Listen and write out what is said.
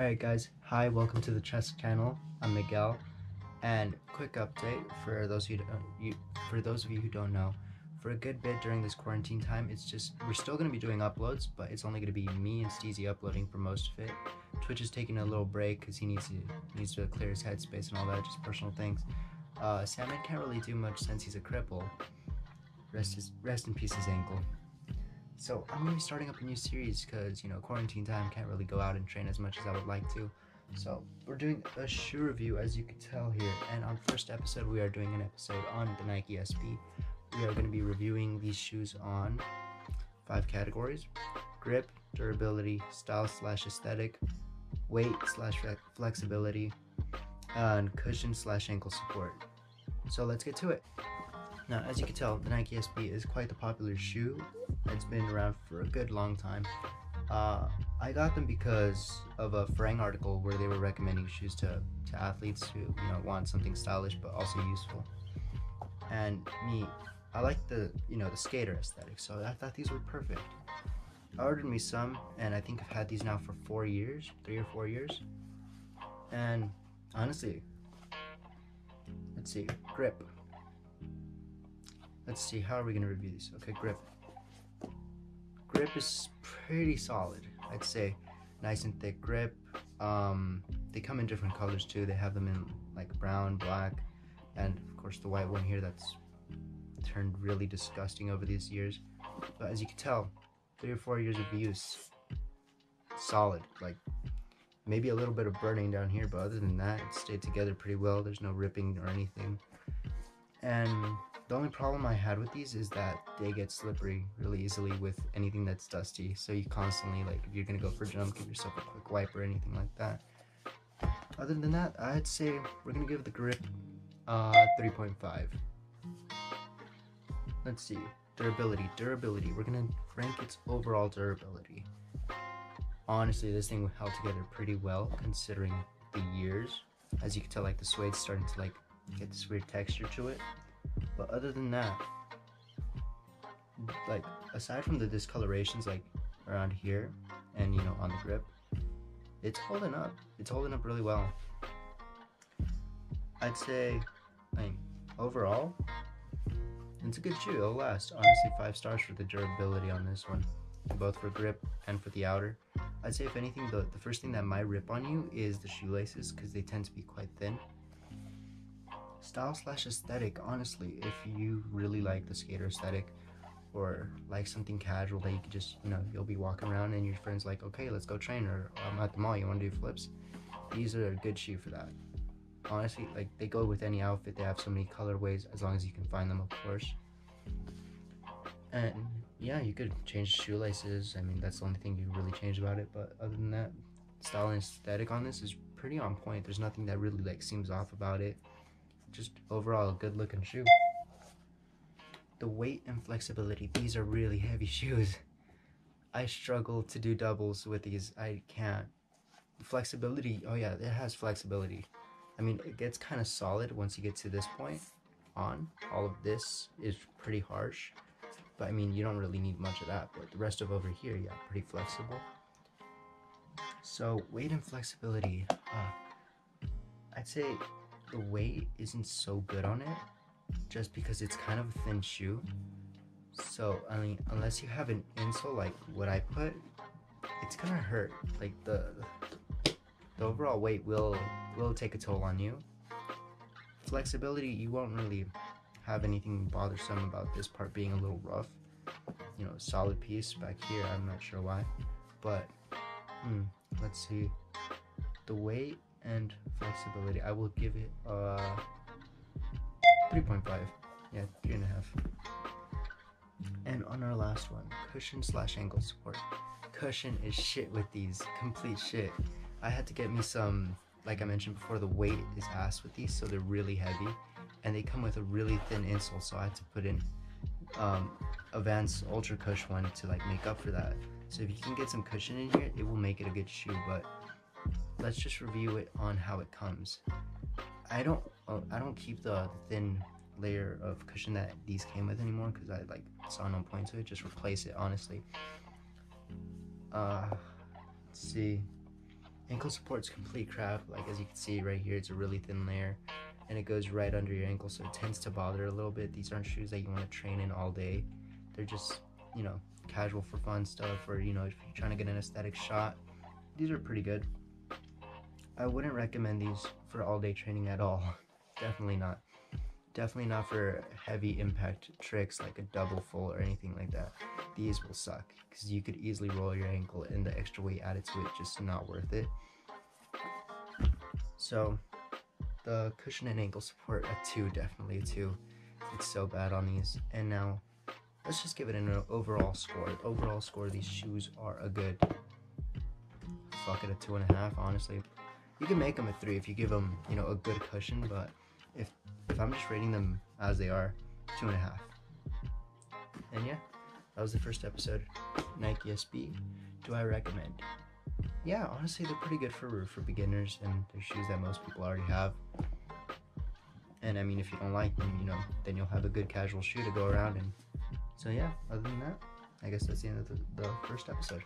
Alright guys, hi, welcome to the chess channel. I'm Miguel, and quick update for those of you who don't know. For a good bit during this quarantine time, we're still going to be doing uploads, but it's only going to be me and Steezy uploading for most of it. Twitch is taking a little break because he needs to clear his headspace and all that, just personal things. Salmon can't really do much since he's a cripple. Rest in peace his ankle. So I'm going to be starting up a new series because, quarantine time, can't really go out and train as much as I would like to. So we're doing a shoe review, as you can tell here, and on the first episode we are doing an episode on the Nike SB. We are going to be reviewing these shoes on 5 categories: grip, durability, style/aesthetic, weight/flexibility, and cushion/ankle support. So let's get to it. Now, as you can tell, the Nike SB is quite the popular shoe. It's been around for a good long time. I got them because of a Farang article where they were recommending shoes to athletes who want something stylish but also useful. And me, I like the skater aesthetic, so I thought these were perfect. I ordered me some, and I think I've had these now for 3 or 4 years. And honestly, let's see, grip. Let's see, how are we going to review these? Okay, grip. Grip is pretty solid, I'd say. Nice and thick grip. They come in different colors too. They have them in like brown, black, and of course the white one here that's turned really disgusting over these years. But as you can tell, 3 or 4 years of use, solid. Like maybe a little bit of burning down here, but other than that, it stayed together pretty well. There's no ripping or anything. And the only problem I had with these is that they get slippery really easily with anything that's dusty. So you constantly, like, if you're gonna go for a jump, give yourself a quick wipe or anything like that. Other than that, I'd say we're gonna give the grip 3.5. Let's see, durability. We're gonna rank its overall durability. Honestly, this thing held together pretty well considering the years. As you can tell, like the suede's starting to like get this weird texture to it. But other than that, like aside from the discolorations like around here and on the grip, it's holding up. It's holding up really well. I'd say, like, overall, it's a good shoe. It'll last. Honestly, 5 stars for the durability on this one, both for grip and for the outer. I'd say if anything, the first thing that might rip on you is the shoelaces because they tend to be quite thin. Style/aesthetic, honestly, if you really like the skater aesthetic or like something casual that you could just, you'll be walking around and your friend's like, okay, let's go train, or I'm at the mall, you want to do flips? These are a good shoe for that. Honestly, like they go with any outfit. They have so many colorways as long as you can find them, of course. And yeah, you could change shoelaces. I mean, that's the only thing you really change about it. But other than that, style and aesthetic on this is pretty on point. There's nothing that really like seems off about it. Just overall a good looking shoe. The weight and flexibility, these are really heavy shoes. I struggle to do doubles with these. I can't. Flexibility, oh yeah, it has flexibility. I mean, it gets kind of solid once you get to this point on. All of this is pretty harsh, but I mean, you don't really need much of that. But the rest of over here, yeah, pretty flexible. So weight and flexibility, I'd say the weight isn't so good on it just because it's kind of a thin shoe. So I mean, unless you have an insole like what I put, it's gonna hurt. Like the overall weight will take a toll on you. Flexibility, you won't really have anything bothersome about this part being a little rough. Solid piece back here, I'm not sure why, but let's see, the weight and flexibility, I will give it 3.5. Yeah, 3.5. And on our last one, cushion/ankle support. Cushion is shit with these, complete shit. I had to get me some, like I mentioned before, the weight is ass with these, so they're really heavy, and they come with a really thin insole, so I had to put in a Vans Ultra Cush one to like make up for that. So if you can get some cushion in here, it will make it a good shoe. But let's just review it on how it comes. I don't keep the thin layer of cushion that these came with anymore because I like saw no point to it. Just replace it, honestly. Let's see. Ankle support's complete crap. Like, as you can see right here, it's a really thin layer, and it goes right under your ankle, so it tends to bother a little bit. These aren't shoes that you want to train in all day. They're just, you know, casual for fun stuff, or, you know, if you're trying to get an aesthetic shot. These are pretty good. I wouldn't recommend these for all day training at all. Definitely not. Definitely not for heavy impact tricks like a double full or anything like that. These will suck because you could easily roll your ankle, and the extra weight added to it just not worth it. So the cushion and ankle support, a 2, definitely a 2. It's so bad on these. And now let's just give it an overall score. Overall score, these shoes are a good, fuck it, a 2.5, honestly. You can make them a 3 if you give them, you know, a good cushion, but if I'm just rating them as they are, 2.5. And yeah, that was the first episode. Nike SB, do I recommend? Yeah, honestly, they're pretty good for beginners, and they're shoes that most people already have. And I mean, if you don't like them, you know, then you'll have a good casual shoe to go around in. So yeah, other than that, I guess that's the end of the first episode.